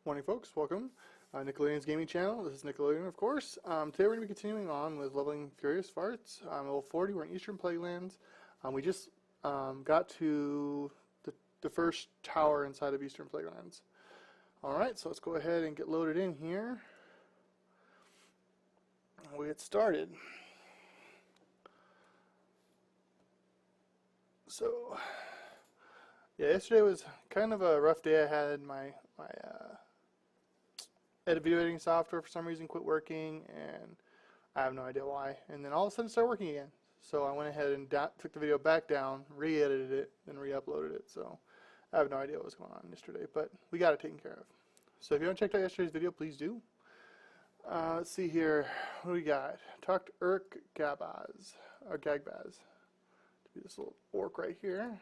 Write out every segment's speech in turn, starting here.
Morning, folks. Welcome. Nickelodeon's gaming channel. This is Nickelodeon, of course. Today we're going to be continuing on with leveling Furious Farts. Level 40. We're in Eastern Plaguelands. We just got to the first tower inside of Eastern Plaguelands. Alright, so let's go ahead and get loaded in here. We'll get started. So, yeah, yesterday was kind of a rough day. I had my edit video editing software for some reason quit working, and I have no idea why. And then all of a sudden it started working again. So I went ahead and took the video back down, re-edited it, then re-uploaded it. So I have no idea what was going on yesterday, but we got it taken care of. So if you haven't checked out yesterday's video, please do. Let's see here. What do we got? Talk to Urk Gabaz, or Gagbaz. To be this little orc right here.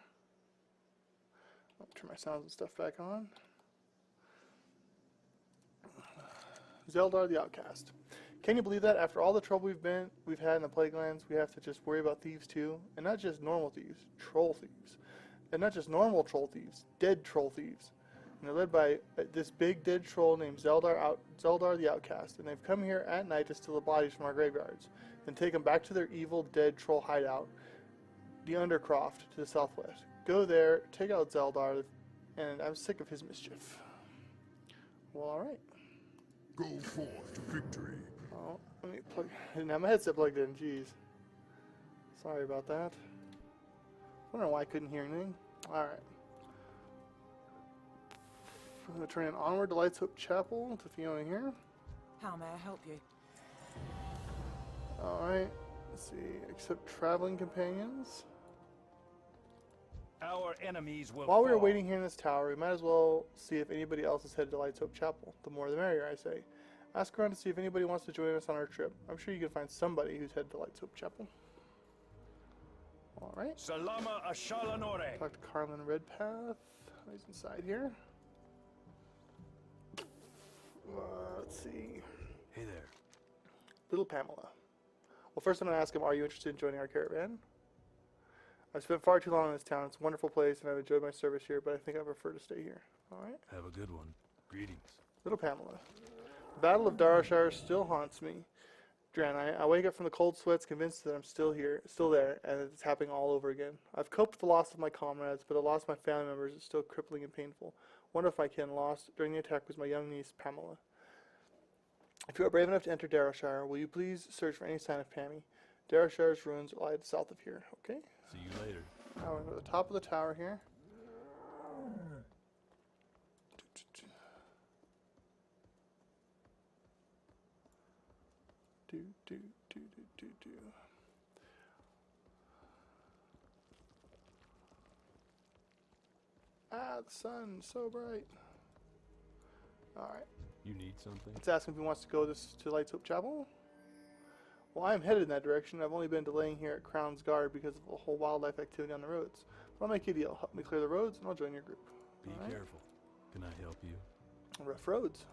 I'll turn my sounds and stuff back on. Zeldar the Outcast. Can you believe that after all the trouble we've had in the Plaguelands, we have to just worry about thieves too? And not just normal thieves, troll thieves. And not just normal troll thieves, dead troll thieves. And they're led by this big dead troll named Zeldar the Outcast. And they've come here at night to steal the bodies from our graveyards, then take them back to their evil dead troll hideout, the Undercroft, to the southwest. Go there, take out Zeldar, and I'm sick of his mischief. Well, alright. Go forth to victory. Oh, let me plug. I didn't have my headset plugged in, jeez. Sorry about that. I don't know why I couldn't hear anything. Alright. I'm going to turn in Onward to Lights Hope Chapel to Fiona here. How may I help you? Alright. Let's see. Accept traveling companions. Our enemies will While we were fall. waiting here in this tower, we might as well see if anybody else is headed to Lights Hope Chapel. The more the merrier, I say. Ask around to see if anybody wants to join us on our trip. I'm sure you can find somebody who's headed to Lights Hope Chapel. Alright. Salama Ashalanore. Talk to Carlin Redpath. He's inside here. Let's see. Hey there. Little Pamela. Well, first I'm going to ask him, are you interested in joining our caravan? I've spent far too long in this town. It's a wonderful place, and I've enjoyed my service here, but I think I prefer to stay here. Alright? Have a good one. Greetings. Little Pamela. The Battle of Darashire still haunts me. Dran, I wake up from the cold sweats convinced that I'm still there, and it's happening all over again. I've coped with the loss of my comrades, but the loss of my family members is still crippling and painful. One of my kin lost during the attack was my young niece, Pamela. If you are brave enough to enter Darashire, will you please search for any sign of Pammy? Darashire's ruins lie to the south of here. Okay? See you later. Now we're going to go to the top of the tower here. Ah, the sun, so bright. Alright. You need something? Let's ask him if he wants to go to Lights Hope Chapel. Well, I am headed in that direction. I've only been delaying here at Crown's Guard because of the whole wildlife activity on the roads. But I'll make you a deal. Help me clear the roads, and I'll join your group. Be careful. Can I help you? Rough roads.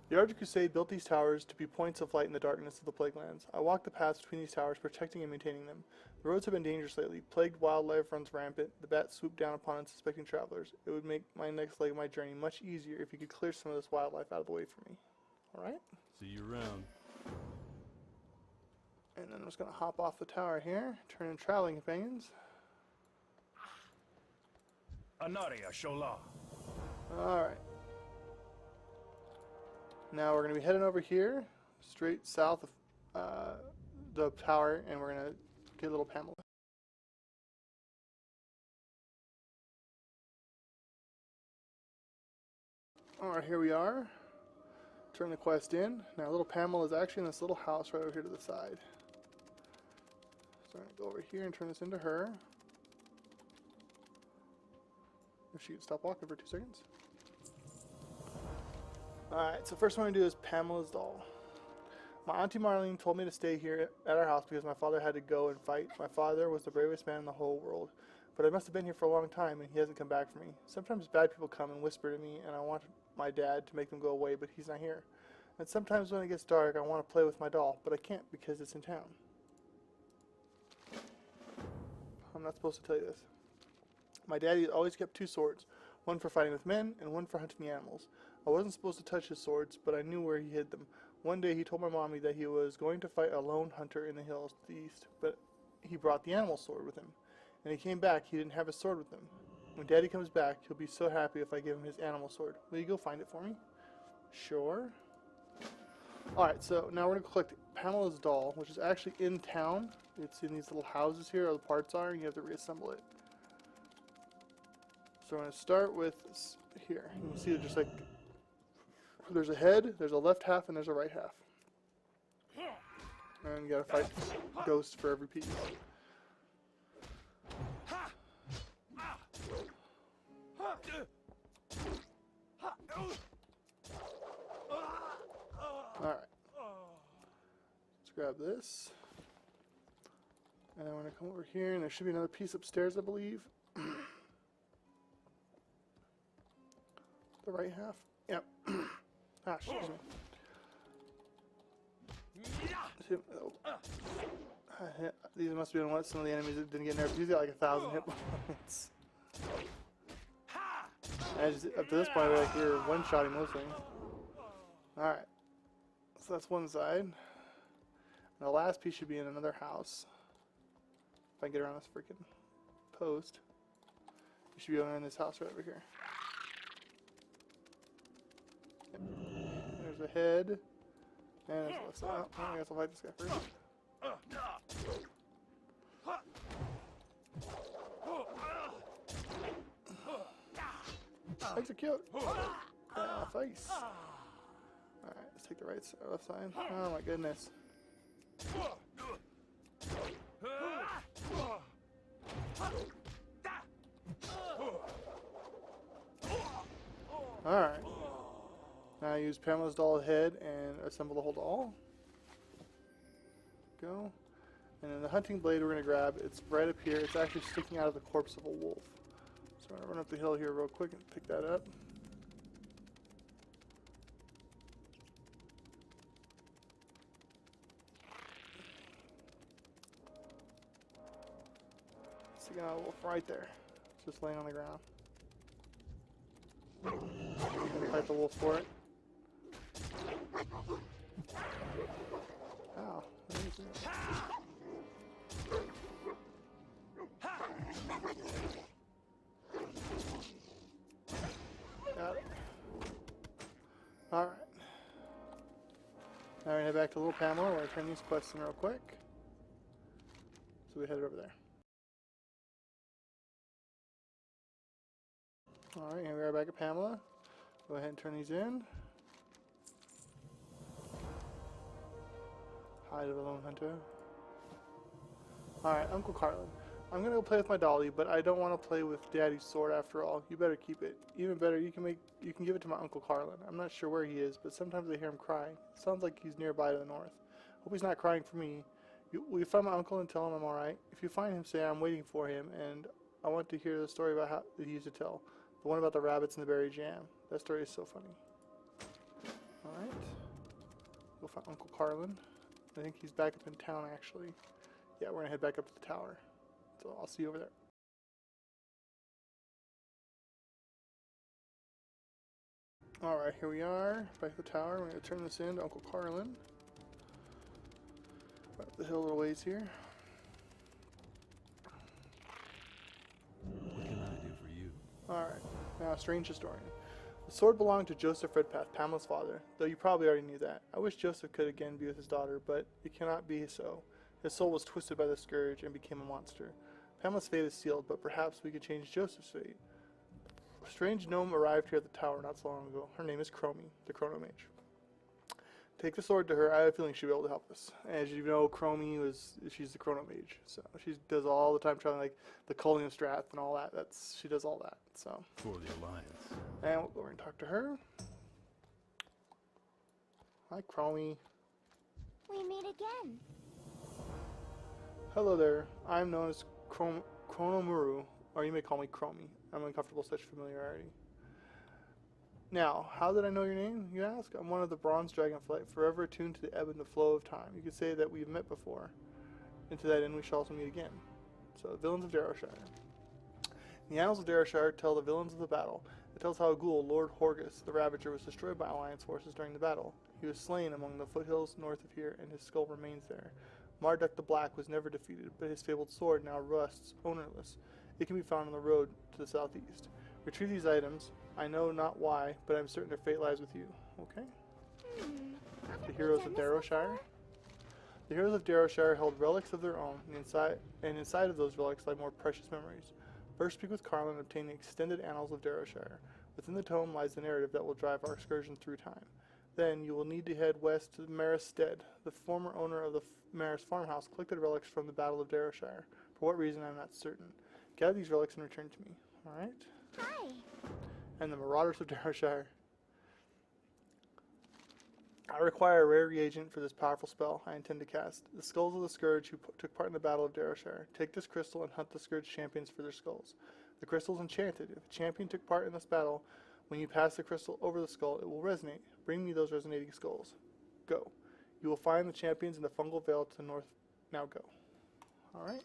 The Argent Crusade built these towers to be points of light in the darkness of the Plaguelands. I walk the paths between these towers, protecting and maintaining them. The roads have been dangerous lately. Plagued wildlife runs rampant. The bats swoop down upon unsuspecting travelers. It would make my next leg of my journey much easier if you could clear some of this wildlife out of the way for me. Alright? See you around. And then I'm just going to hop off the tower here, turn in traveling companions. Anaria Shola. Alright. Now we're going to be heading over here, straight south of the tower, and we're going to get little Pamela. Alright, here we are. Turn the quest in. Now little Pamela is actually in this little house right over here to the side. So I'm going to go over here and turn this into her. If she could stop walking for 2 seconds. Alright, so first one I'm going to do is Pamela's doll. My Auntie Marlene told me to stay here at our house because my father had to go and fight. My father was the bravest man in the whole world. But I must have been here for a long time and he hasn't come back for me. Sometimes bad people come and whisper to me and I want my dad to make them go away, but he's not here. And sometimes when it gets dark I want to play with my doll, but I can't because it's in town. I'm not supposed to tell you this. My daddy always kept 2 swords. one for fighting with men and one for hunting the animals. I wasn't supposed to touch his swords, but I knew where he hid them. One day he told my mommy that he was going to fight a lone hunter in the hills to the east, but he brought the animal sword with him. And he came back, he didn't have his sword with him. When Daddy comes back, he'll be so happy if I give him his animal sword. Will you go find it for me? Sure. Alright, so now we're going to collect Pamela's doll, which is actually in town. It's in these little houses here, where the parts are, and you have to reassemble it. So we're going to start with here. You can see that just like, there's a head, there's a left half, and there's a right half. And you gotta fight ghosts for every piece. Alright. Let's grab this. And I'm gonna come over here, and there should be another piece upstairs, I believe. The right half? Yep. Ah, excuse me. Oh. These must have been what some of the enemies that didn't get nerfed. He's got like 1,000 hit points. Up to this point, we're one-shotting most things. Alright. So that's one side. And the last piece should be in another house. If I can get around this freaking post. You should be over in this house right over here. Yep. There's a head. And there's a left side. Oh, I guess I'll fight this guy first. Execute! Face! Alright, let's take the right side, left side. Oh my goodness. Alright. Now I use Pamela's doll head and assemble the whole doll. Go. And then the hunting blade we're going to grab, it's right up here. It's actually sticking out of the corpse of a wolf. So I'm going to run up the hill here real quick and pick that up. Sticking out a wolf right there. It's just laying on the ground. I'm going to fight the wolf for it. Ow. Got it. Alright. Now we're going to head back to little Pamela. We're going to turn these quests in real quick. So we headed over there. Alright, here we are back at Pamela. Go ahead and turn these in. Hide of a lone hunter. Alright, Uncle Carlin. I'm gonna go play with my dolly, but I don't want to play with Daddy's sword after all. You better keep it. Even better, you can give it to my Uncle Carlin. I'm not sure where he is, but sometimes I hear him crying. It sounds like he's nearby to the north. Hope he's not crying for me. Will you find my uncle and tell him I'm alright? If you find him, say I'm waiting for him, and I want to hear the story about how that he used to tell. The one about the rabbits and the berry jam. That story is so funny. Alright. Go find Uncle Carlin. I think he's back up in town, actually. Yeah, we're gonna head back up to the tower. So I'll see you over there. Alright, here we are. Back at the tower. We're gonna turn this in to Uncle Carlin. Up the hill a little ways here. What can I do for you? Alright, now strange historian. The sword belonged to Joseph Redpath, Pamela's father, though you probably already knew that. I wish Joseph could again be with his daughter, but it cannot be so. His soul was twisted by the scourge and became a monster. Pamela's fate is sealed, but perhaps we could change Joseph's fate. A strange gnome arrived here at the tower not so long ago. Her name is Chromie, the Chrono Mage. Take the sword to her. I have a feeling she'll be able to help us. As you know, she's the Chrono Mage, so she does all the time traveling, like the culling of Strath and all that. She does all that. So For the Alliance. and we'll go over and talk to her. Hi, Chromie. We meet again. Hello there. I'm known as Chronomuru, or you may call me Chromie. I'm uncomfortable with such familiarity. Now, how did I know your name, you ask? I'm one of the Bronze Dragonflight, forever attuned to the ebb and the flow of time. You could say that we've met before, and to that end we shall also meet again. So, villains of Darrowshire. The Annals of Darashire tell the villains of the battle. It tells how a ghoul, Lord Horgus, the Ravager, was destroyed by Alliance forces during the battle. He was slain among the foothills north of here, and his skull remains there. Marduk the Black was never defeated, but his fabled sword now rusts, ownerless. It can be found on the road to the southeast. Retrieve these items. I know not why, but I'm certain their fate lies with you. Okay? The heroes of Darashire. The heroes of Darashire held relics of their own, and inside of those relics lie more precious memories. First, speak with Carlin and obtain the extended annals of Darashire. Within the tome lies the narrative that will drive our excursion through time. Then, you will need to head west to Maris Stead. The former owner of the Maris farmhouse collected relics from the Battle of Darashire. For what reason, I'm not certain. Gather these relics and return to me. Alright? Hi. And the Marauders of Darashire. I require a rare reagent for this powerful spell I intend to cast. The skulls of the Scourge who took part in the Battle of Darashire. Take this crystal and hunt the Scourge champions for their skulls. The crystal is enchanted. If a champion took part in this battle, when you pass the crystal over the skull, it will resonate. Bring me those resonating skulls. Go. You will find the champions in the fungal veil to the north. Now go. Alright.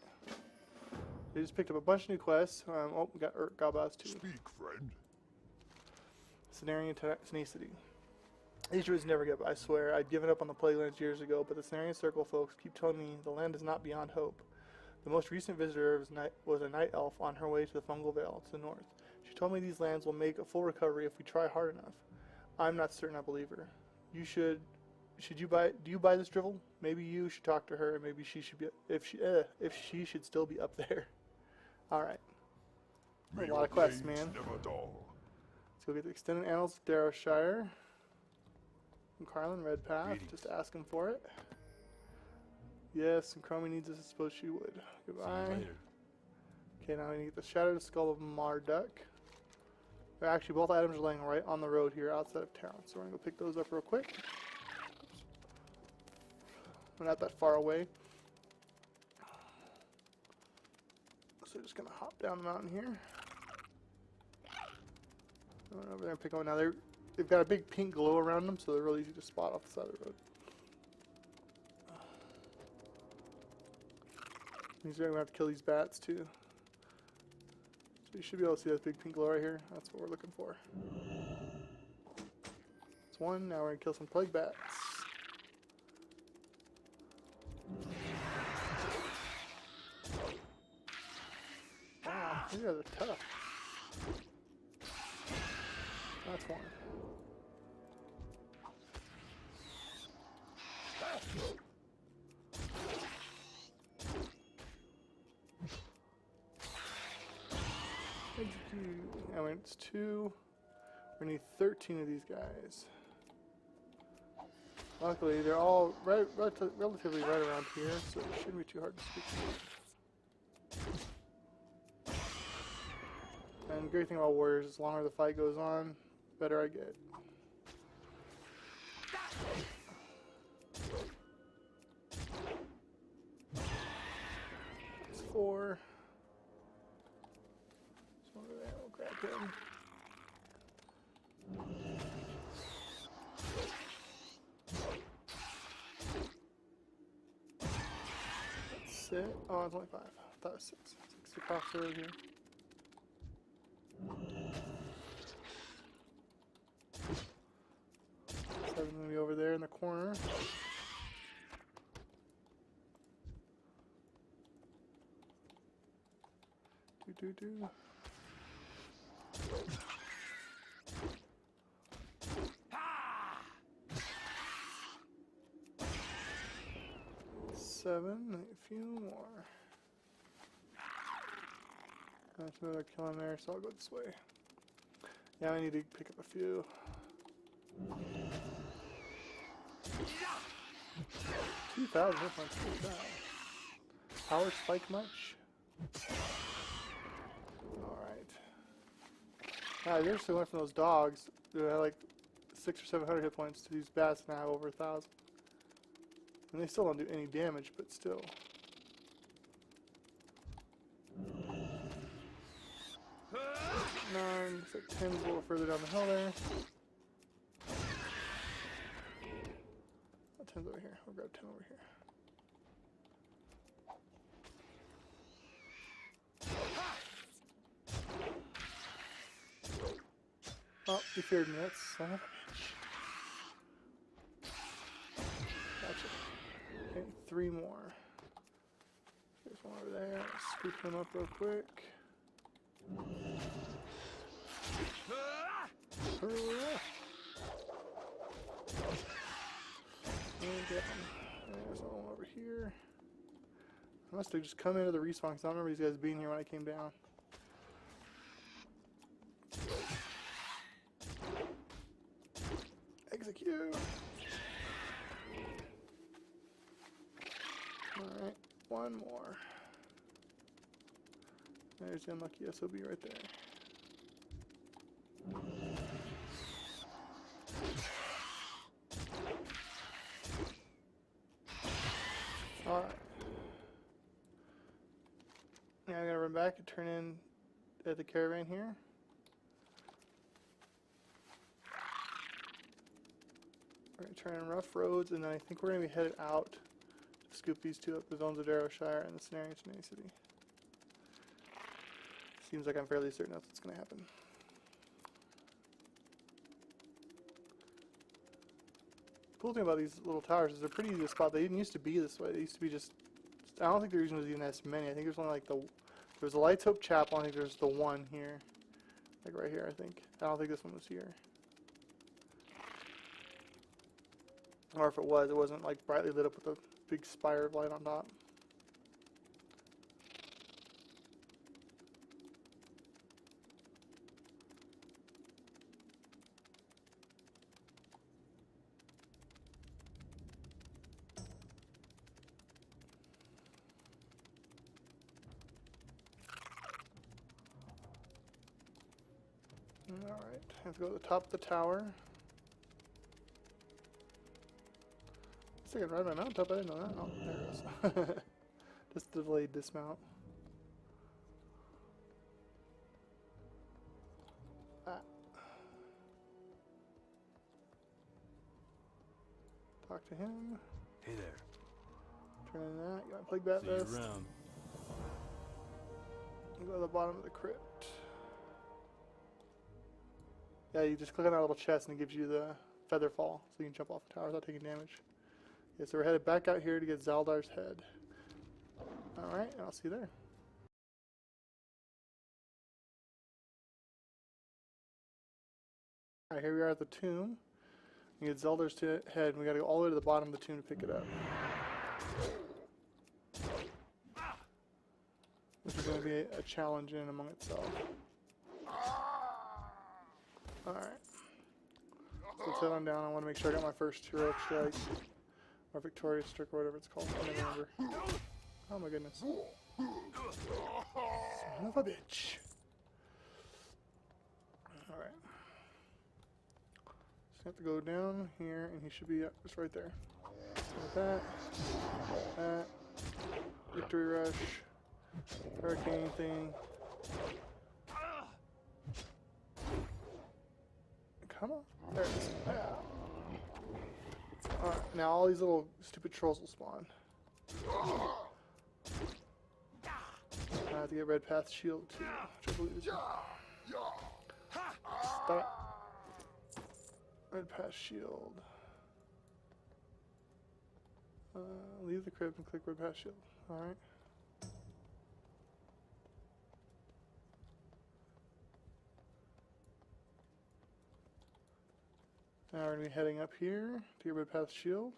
We just picked up a bunch of new quests. Oh, we got Gabaz too. Speak, friend. Cenarian Tenacity. These druids never give up, I swear. I'd given up on the Plaguelands years ago, but the Cenarian Circle folks keep telling me the land is not beyond hope. The most recent visitor was a night elf on her way to the Fungal Vale to the north. She told me these lands will make a full recovery if we try hard enough. I'm not certain I believe her. Do you buy this drivel? Maybe you should talk to her, and maybe she should be, if she should still be up there. Alright. A lot of quests, man. Never dull. Let's go get the extended annals of Darashire. From Carlin, Red Path. Greetings. Just ask him for it. Yes, and Chromie needs us. I suppose she would. See Goodbye. you later. Okay, now we need the Shattered Skull of Marduk. Actually, both items are laying right on the road here outside of town, so we're gonna go pick those up real quick. Oops. We're not that far away. So we're just gonna hop down the mountain here. Going over there and pick one. Now they've got a big pink glow around them, so they're really easy to spot off the side of the road. Means we're gonna have to kill these bats too. So you should be able to see that big pink glow right here. That's what we're looking for. That's one. Now we're gonna kill some plague bats. Wow, these guys are tough. That's one. And when it's two, we need 13 of these guys. Luckily, they're all relatively right around here, so it shouldn't be too hard to speak to. And the great thing about warriors is the longer the fight goes on, the better I get. That's 4. So over there, we'll grab him. That's it. Oh, it's only 5. I thought it was 6. 6 across the road here. Seven's gonna be over there in the corner. Do. 7, a few more. That's another kill in there, so I'll go this way. Yeah, I need to pick up a few. 2,000 hit points. Power spike much? Alright. I actually went from those dogs who had like 600 or 700 hit points to these bats now have over 1,000. And they still don't do any damage, but still. Nine, looks like 10's a little further down the hill there. Oh, 10's over here. We'll grab 10 over here. Oh, you feared me. That's son of a bitch. Gotcha. Okay, 3 more. There's one over there. Let's scoop him up real quick. Hurrah! There's one over here. I must have just come into the respawn because I don't remember these guys being here when I came down. Execute! Alright, one more. There's the unlucky SOB right there. Alright. Now I'm going to run back and turn in at the caravan here. We're going to turn in rough roads, and then I think we're going to be headed out to scoop these 2 up, the Villains of Darrowshire and the Cenarian City. Seems like I'm fairly certain that's what's going to happen. The cool thing about these little towers is they're pretty easy to spot. They didn't used to be this way. They used to be just... I don't think there was even as many. I think there's only like the... There's a Lights Hope Chapel. I think there's the one here. Like right here, I think. I don't think this one was here. Or if it was, it wasn't like brightly lit up with a big spire of light on top. Alright, I have to go to the top of the tower. I can ride my mount up, I didn't know that. Oh, there it goes. Just delayed dismount. Ah. Talk to him. Hey there. Turn in that. Got my plague bat See you vest. around. Go to the bottom of the crypt. Yeah, you just click on that little chest and it gives you the feather fall, so you can jump off the tower without taking damage. Okay, so we're headed back out here to get Zaldar's head. Alright, I'll see you there. Alright, here we are at the tomb. We get Zaldar's head, and we gotta go all the way to the bottom of the tomb to pick it up. Which is gonna be a challenge in and among itself. Alright. So let's head on down. I want to make sure I got my first heroic strike. Or victorious strike, or whatever it's called. I can't remember. Oh my goodness. Son of a bitch. Alright. Just have to go down here, and he should be just right there. Like that. That. Victory rush. Hurricane thing. Come on. There it is. Yeah. Alright, now all these little stupid trolls will spawn. I have to get Red Path Shield too, which I believe is... Stop. Red Path Shield. Leave the crib and click Red Path Shield. Alright. Now we're going to be heading up here to get Red Path Shield.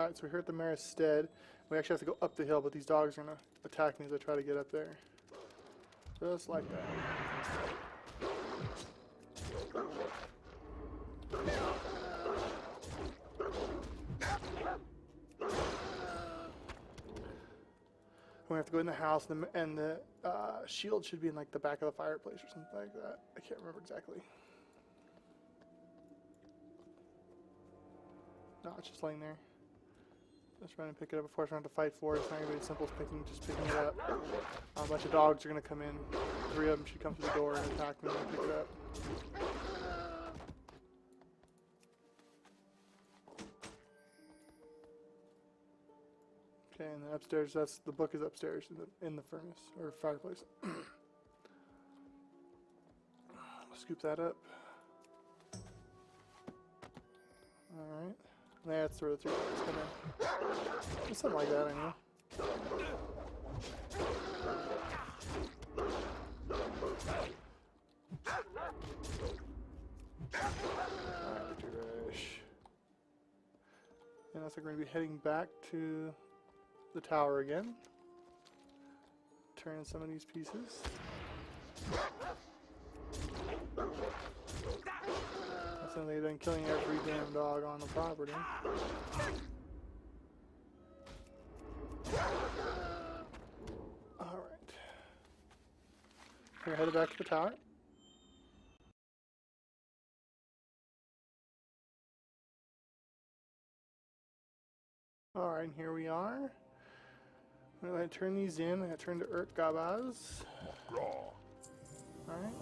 Alright, so we're here at the Mayor's Stead. We actually have to go up the hill, but these dogs are going to attack me as I try to get up there. Just like that. We have to go in the house, and the shield should be in like the back of the fireplace or something like that. I can't remember exactly. No, it's just laying there. Let's run and pick it up before I have to fight for it. It's not going to be as simple as just picking it up. A bunch of dogs are going to come in. 3 of them should come through the door and attack me and pick it up. Okay, and then upstairs, the book is upstairs in the furnace or fireplace. Scoop that up. All right, that's where the 3 parts come in. Something like that, I know. Alright, trash. And that's like we're going to be heading back to the tower again. Turn in some of these pieces. That's when they've been killing every damn dog on the property. Alright. We're headed back to the tower. Alright, and here we are. I'm going to turn these in. I'm going to turn to Gabaz. Alright.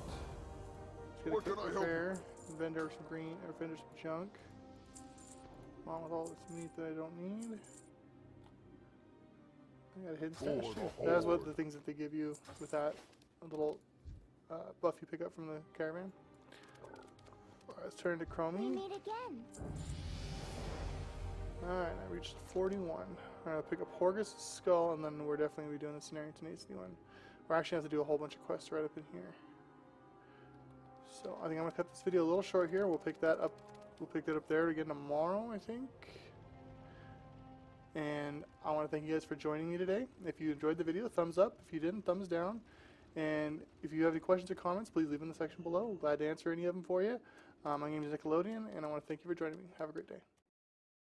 What can I help you? Vendor some green, or vendor some junk. Along with all this meat that I don't need. I got a hidden stash too. That's what the things that they give you with that little buff you pick up from the caravan. Alright, let's turn to We Chromie. meet again. Alright, I reached 41. I'm going to pick up Horgus' skull, and then we're definitely going to be doing the Scenario Tenacity one. We're actually going to have to do a whole bunch of quests right up in here. So I think I'm going to cut this video a little short here. We'll pick that up. We'll pick that up there again tomorrow, I think. And I want to thank you guys for joining me today. If you enjoyed the video, thumbs up. If you didn't, thumbs down. And if you have any questions or comments, please leave them in the section below. We're glad to answer any of them for you. My name is Nickelodeon, and I want to thank you for joining me. Have a great day.